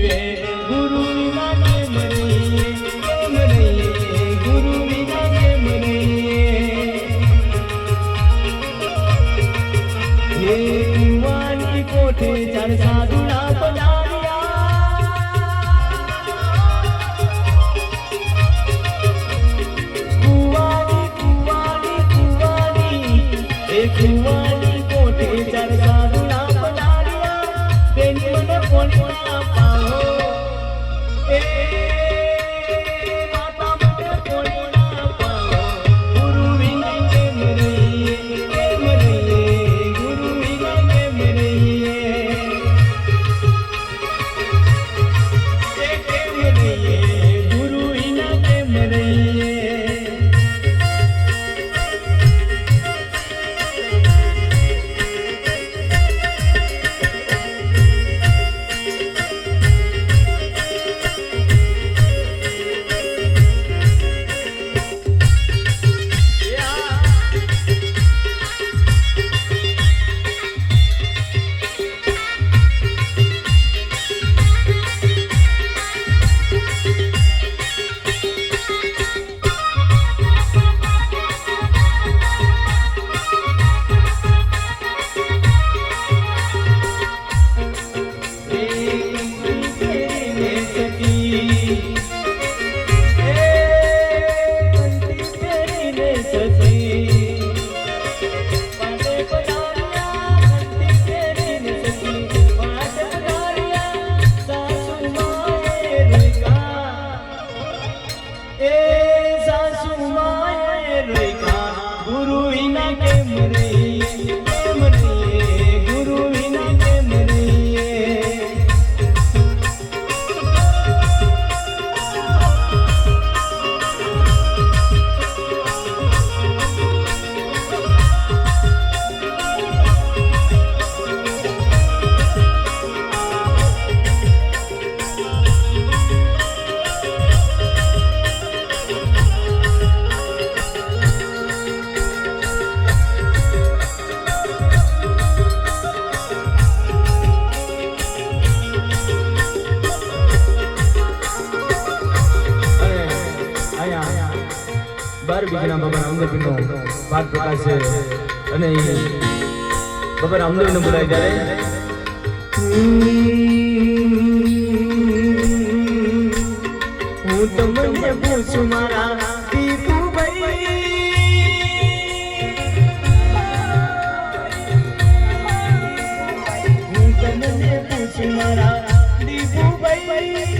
गुरु विना केम रहिए, केम रहिए, गुरु विना केम रहिए। ये कुंवानी कोठे चार साधुना पधारिया, कुंवानी कुंवानी कुंवानी, ए कुंवानी कोठे चार साधुना पधारिया, तेनी मन पुण्य पाओ, ए माता मन पुण्य पाओ। गुरु विना केम रहिए, केम रहिए, गुरु विना केम रहिए, केम रहिए, गुरु विना केम रहिए। गुरु विना केम रहिए, केम रहिए, गुरु विना केम रहिए। बार बीजना बाबा रामदेव नो बात प्रकाश है अने बाबा रामदेव ने बुलाई जाए हूँ तमने पूछूं मारा दीपू भाई, हूँ तमने पूछूं मारा दीपू भाई।